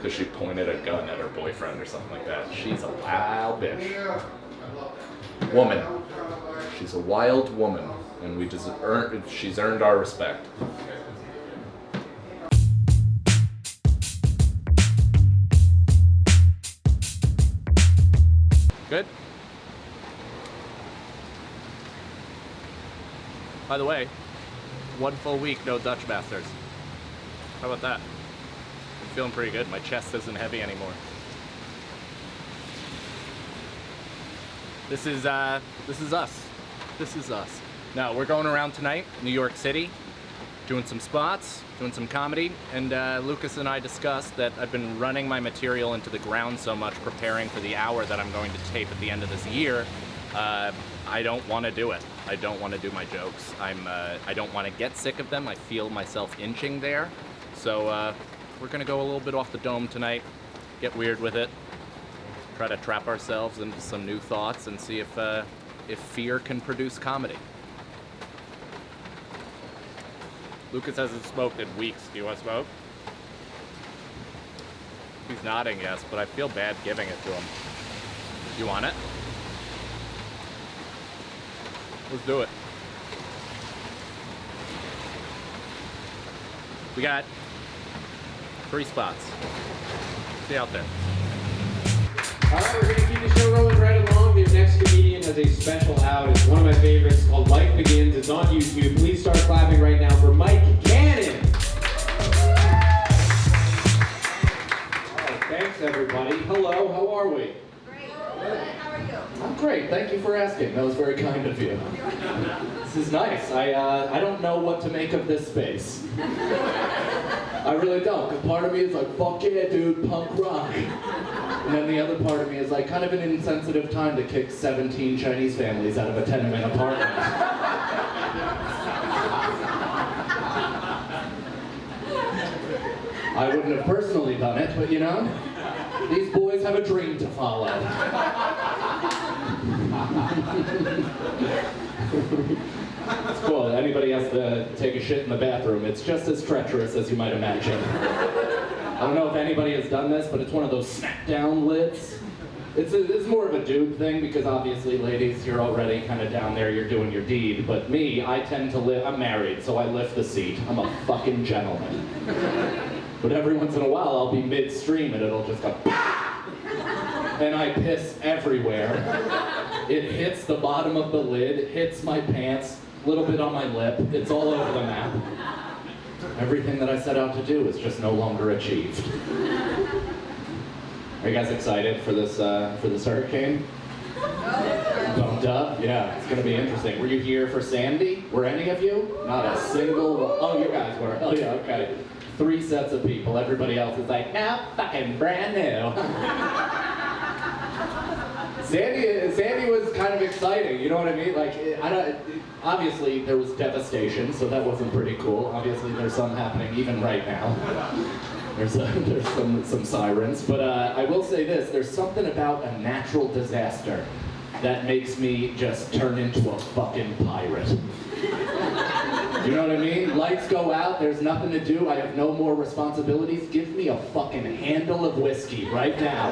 because she pointed a gun at her boyfriend or something like that. She's a wild bitch. Woman. She's a wild woman, and she's earned our respect. Good? By the way, 1 full week, no Dutch Masters. How about that? I'm feeling pretty good. My chest isn't heavy anymore. This is us. This is us. Now, we're going around tonight, New York City, doing some spots, doing some comedy, and Lucas and I discussed that I've been running my material into the ground so much, preparing for the hour that I'm going to tape at the end of this year. I don't want to do it. I don't want to do my jokes. I don't want to get sick of them. I feel myself inching there. So we're going to go a little bit off the dome tonight, get weird with it, try to trap ourselves into some new thoughts and see if fear can produce comedy. Lucas hasn't smoked in weeks. Do you want to smoke? He's nodding yes, but I feel bad giving it to him. You want it? Let's do it. We got 3 spots. See you out there. All right, we're going to keep the show rolling right along. The next comedian has a special out. It's one of my favorites called Life Begins. It's on YouTube. Please start clapping right now for Mike Cannon. All right, thanks, everybody. Hello, how are we? Great. Good. How are you? I'm great. Thank you for asking. That was very kind of you. This is nice. I don't know what to make of this space. I really don't, because part of me is like, fuck yeah, dude, punk rock. And then the other part of me is like, kind of an insensitive time to kick 17 Chinese families out of a tenement apartment. I wouldn't have personally done it, but you know, these boys have a dream to follow. It's cool. Anybody has to take a shit in the bathroom, it's just as treacherous as you might imagine. I don't know if anybody has done this, but it's one of those snap-down lids. It's more of a dude thing, because obviously, ladies, you're already kind of down there, you're doing your deed. But me, I tend to I'm married, so I lift the seat. I'm a fucking gentleman. But every once in a while, I'll be midstream and it'll just go, bah! And I piss everywhere. It hits the bottom of the lid, hits my pants, a little bit on my lip. It's all over the map. Everything that I set out to do is just no longer achieved. Are you guys excited for this hurricane? Bumped up? Yeah, it's gonna be interesting. Were you here for Sandy? Were any of you? Not a single one. Oh, you guys were. Oh yeah, okay. 3 sets of people. Everybody else is like, no, fucking brand new. Sandy was kind of exciting, you know what I mean? Like, obviously there was devastation, so that wasn't pretty cool. Obviously there's some happening even right now. There's some sirens, but I will say this, there's something about a natural disaster that makes me just turn into a fucking pirate. You know what I mean? Lights go out, there's nothing to do, I have no more responsibilities. Give me a fucking handle of whiskey right now.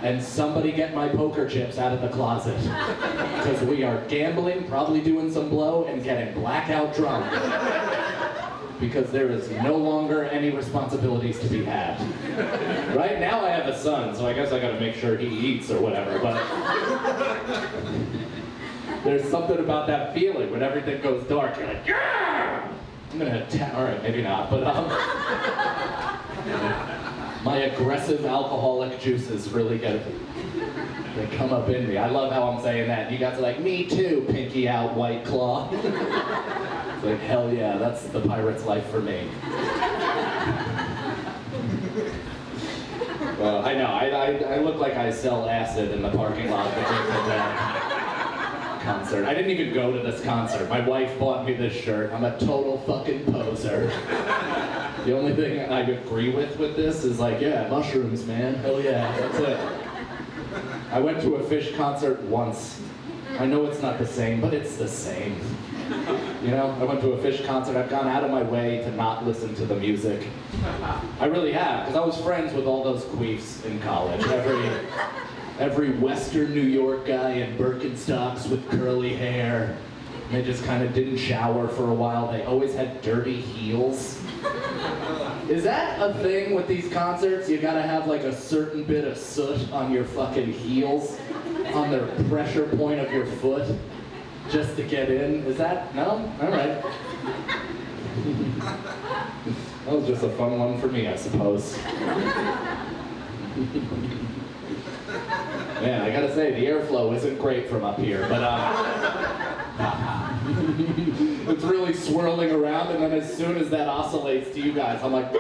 And somebody get my poker chips out of the closet. Because we are gambling, probably doing some blow, and getting blackout drunk. Because there is no longer any responsibilities to be had. Right now I have a son, so I guess I gotta make sure he eats or whatever, but there's something about that feeling when everything goes dark. You're like, yeah! I'm gonna all right, maybe not, but my aggressive alcoholic juices really they come up in me. I love how I'm saying that. You guys are like, me too, pinky out, White Claw. It's like, hell yeah, that's the pirate's life for me. Well, I know, I look like I sell acid in the parking lot of the concert. I didn't even go to this concert. My wife bought me this shirt. I'm a total fucking poser. The only thing I agree with this is like, yeah, mushrooms, man. Hell yeah, that's it. I went to a Fish concert once. I know it's not the same, but it's the same. You know, I went to a Fish concert. I've gone out of my way to not listen to the music. I really have, because I was friends with all those queefs in college. Every Western New York guy in Birkenstocks with curly hair. They just kind of didn't shower for a while. They always had dirty heels. Is that a thing with these concerts? You gotta have like a certain bit of soot on your fucking heels, on the pressure point of your foot, just to get in? Is that, no? All right. That was just a fun one for me, I suppose. Man, I gotta say, the airflow isn't great from up here, but it's really swirling around, and then as soon as that oscillates to you guys, I'm like,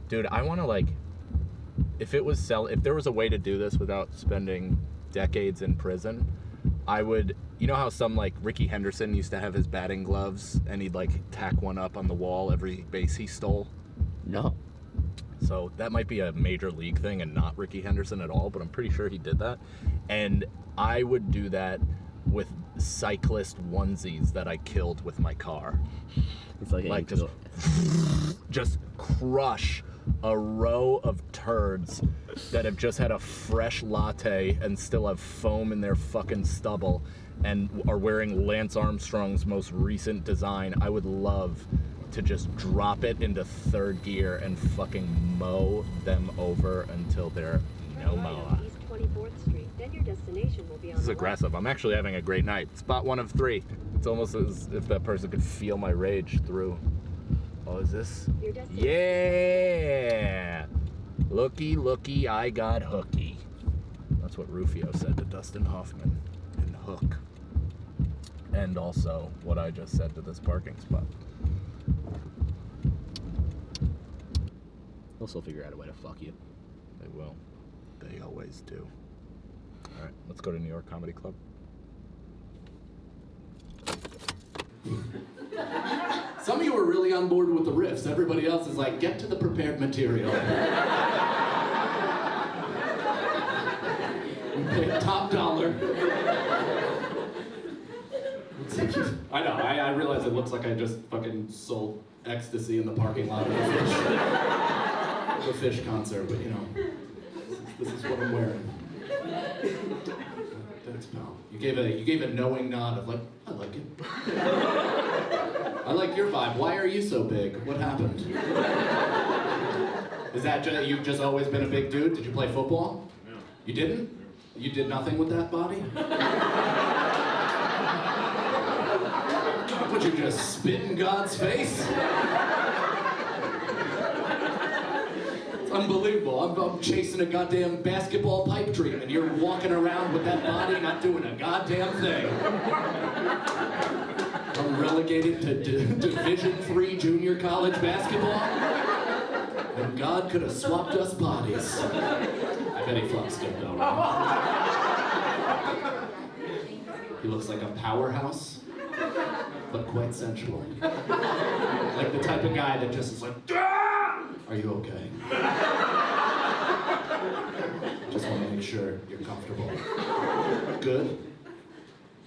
dude, I want to like, if there was a way to do this without spending decades in prison, I would, you know how some like Ricky Henderson used to have his batting gloves and he'd like tack one up on the wall every base he stole? No. So that might be a major league thing and not Ricky Henderson at all, but I'm pretty sure he did that. And I would do that with cyclist onesies that I killed with my car. It's like just crush a row of turds that have just had a fresh latte and still have foam in their fucking stubble and are wearing Lance Armstrong's most recent design. I would love to just drop it into third gear and fucking mow them over until they're no more. East 24th Street. Then your destination will be on This is the aggressive. I'm actually having a great night. Spot 1 of 3. It's almost as if that person could feel my rage through. Oh, is this? Your destination. Yeah! Looky, looky, I got hooky. That's what Rufio said to Dustin Hoffman in Hook. And also what I just said to this parking spot. They'll still figure out a way to fuck you. They will. They always do. All right, let's go to New York Comedy Club. some of you are really on board with the riffs. Everybody else is like, get to the prepared material. We paid top dollar. I know, I realize it looks like I just fucking sold ecstasy in the parking lot of a Fish concert, but you know, this is what I'm wearing. Thanks, pal. You gave a knowing nod of like, I like it. I like your vibe. Why are you so big? What happened? Is that you've just always been a big dude? Did you play football? No. You didn't? You did nothing with that body? Would you just spit in God's face? It's unbelievable. I'm chasing a goddamn basketball pipe dream, and you're walking around with that body not doing a goddamn thing. I'm relegated to Division III junior college basketball, and God could have swapped us bodies. I bet he fucks good though, right? He looks like a powerhouse, but quite sensual. Like the type of guy that just is like, "Ah! Are you okay?" Just want to make sure you're comfortable. Good?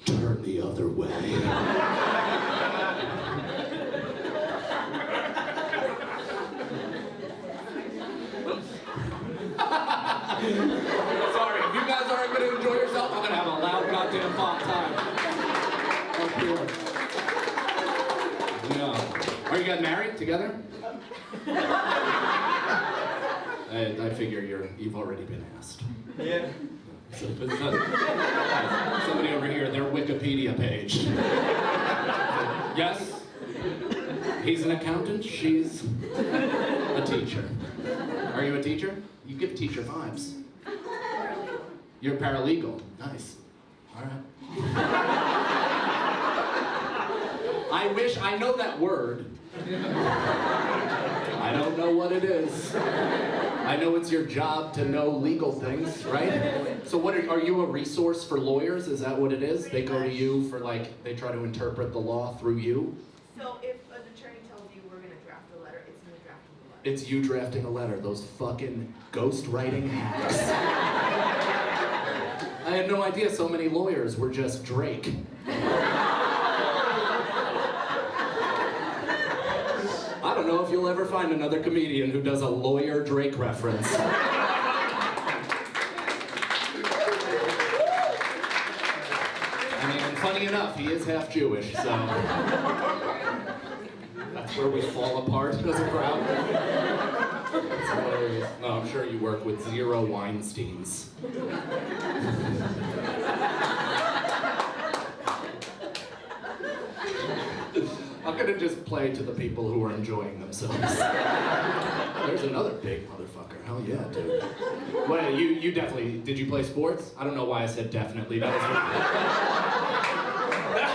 Turn the other way. Sorry, if you guys aren't going to enjoy yourself, I'm going to have a loud goddamn font time. Up here. Yeah. Are you guys married together? I figure you've already been asked. Yeah. So, somebody over here, their Wikipedia page. Yes? He's an accountant, she's a teacher. Are you a teacher? You give teacher vibes. You're a paralegal. Nice. All right. I know that word. I don't know what it is. I know it's your job to know legal things, right? So what are you a resource for lawyers? Is that what it is? They go to you for like, they try to interpret the law through you? So if an attorney tells you we're going to draft a letter, it's me drafting the letter. It's you drafting a letter, those fucking ghostwriting hacks. I had no idea so many lawyers were just Drake. don't know if you'll ever find another comedian who does a Lawyer Drake reference. I mean, and funny enough, he is half Jewish, so that's where we fall apart as a crowd. That's hilarious. No, I'm sure you work with 0 Weinsteins. I'm gonna just play to the people who are enjoying themselves. There's another big motherfucker. Hell yeah, dude. Well, you definitely, did you play sports? I don't know why I said definitely. That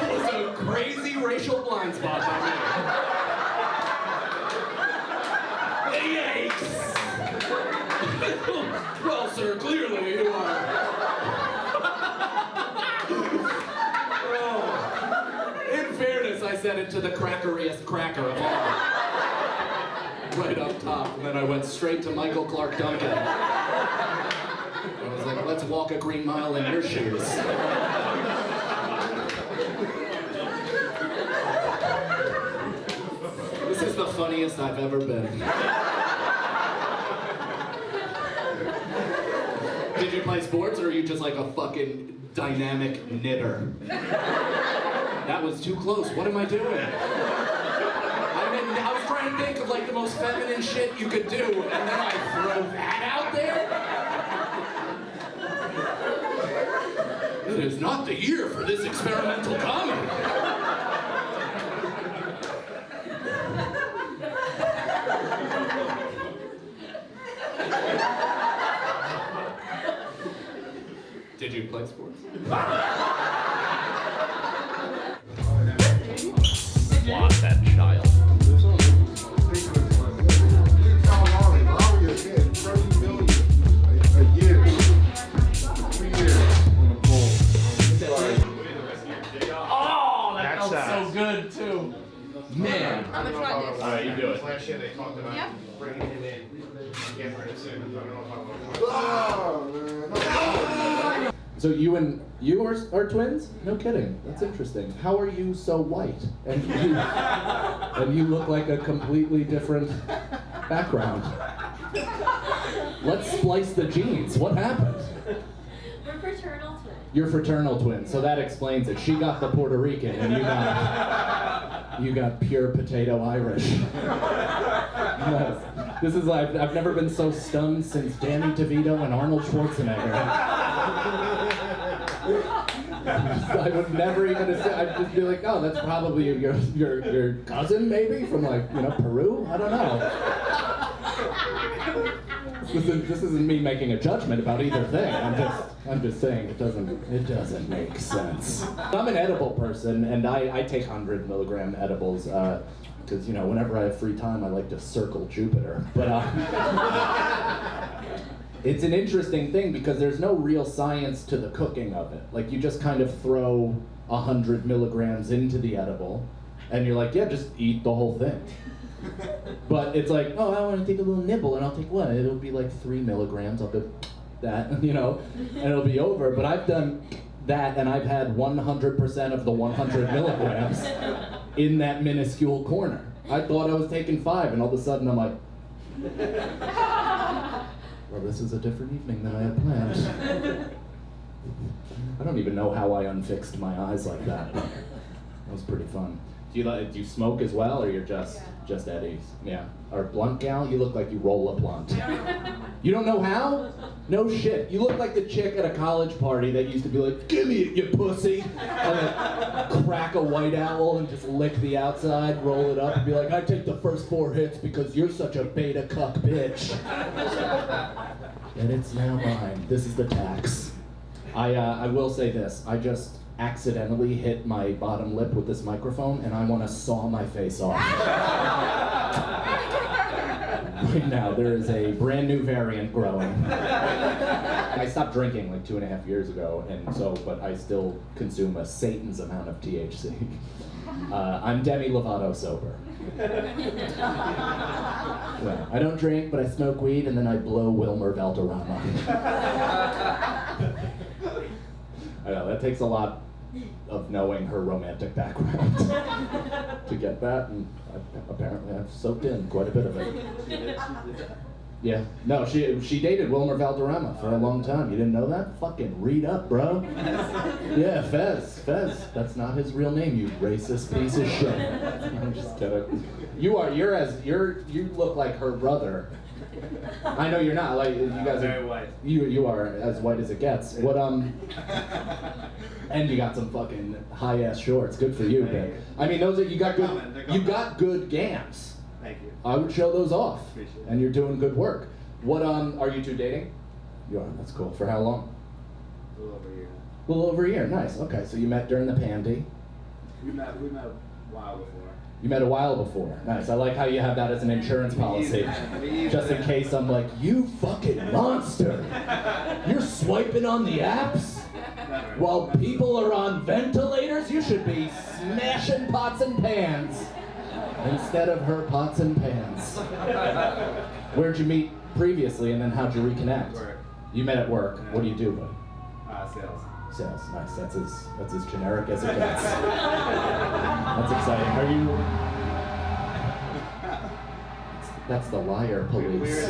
was a crazy racial blind spot by me. Yikes! Well, sir, clearly you are. In fairness, I said it to the crackeriest cracker of all. Right up top, and then I went straight to Michael Clark Duncan. I was like, let's walk a green mile in your shoes. This is the funniest I've ever been. Did you play sports, or are you just like a fucking dynamic knitter? That was too close. What am I doing? I was trying to think of like the most feminine shit you could do, and then I throw that out there? It is not the year for this experimental comedy. Did you play sports? Lost that child. Oh, that felt so good too. Man. I'm gonna try this. Alright, you do it. Last year they talked about Yep. bringing him in, getting rid of Simmons. I don't know if So you are twins? No kidding. That's interesting. How are you so white? And you look like a completely different background. Let's splice the genes. What happened? We're fraternal twins. You're fraternal twins, so that explains it. She got the Puerto Rican, and you got pure potato Irish. Yes. This is like, I've never been so stunned since Danny DeVito and Arnold Schwarzenegger. I would never even assume, I'd just be like, oh, that's probably your cousin, maybe, from like, Peru? I don't know. This isn't me making a judgment about either thing. I'm just saying it doesn't make sense. I'm an edible person, and I take 100 milligram edibles, because whenever I have free time, I like to circle Jupiter. But it's an interesting thing because there's no real science to the cooking of it. Like, you just kind of throw 100 milligrams into the edible, and you're like, yeah, just eat the whole thing. But it's like, oh, I want to take a little nibble, and I'll take what? It'll be like 3 milligrams. I'll go that, and it'll be over. But I've done that, and I've had 100% of the 100 milligrams in that minuscule corner. I thought I was taking 5, and all of a sudden I'm like, well, this is a different evening than I had planned. I don't even know how I unfixed my eyes like that. That was pretty fun. Do you smoke as well, or you're just Eddies? Yeah. Or blunt gal? You look like you roll a blunt. You don't know how? No shit. You look like the chick at a college party that used to be like, give me it, you pussy, and then crack a White Owl and just lick the outside, roll it up, and be like, I take the first 4 hits because you're such a beta cuck bitch. And it's now mine. This is the tax. I will say this. I just accidentally hit my bottom lip with this microphone, and I want to saw my face off. Right now, there is a brand new variant growing. I stopped drinking like 2.5 years ago, but I still consume a Satan's amount of THC. I'm Demi Lovato sober. Well, I don't drink, but I smoke weed, and then I blow Wilmer Valderrama. I know, that takes a lot of knowing her romantic background to get that, and apparently I've soaked in quite a bit of it. Yeah, no, she dated Wilmer Valderrama for a long time. You didn't know that? Fucking read up, bro. Yeah, Fez. That's not his real name, you racist piece of shit. I'm just kidding. You look like her brother. I know you're not. Like you guys are very white. You are as white as it gets. What and you got some fucking high ass shorts. Good for you, man. I mean, those are you got good. You got good gams. Thank you. I would show those off. Appreciate it. And you're doing good work. What are you two dating? You are. That's cool. For how long? A little over a year. A little over a year. Nice. Okay, so you met during the pandy. We met a while before. You met a while before. Nice. I like how you have that as an insurance policy. Just in case I'm like, you fucking monster. You're swiping on the apps while people are on ventilators? You should be smashing pots and pans instead of her pots and pans. Where'd you meet previously and then how'd you reconnect? Work. You met at work. What do you do, buddy? Sales. Sales. Nice. That's as generic as it gets. That's exciting. Are you? That's the liar police.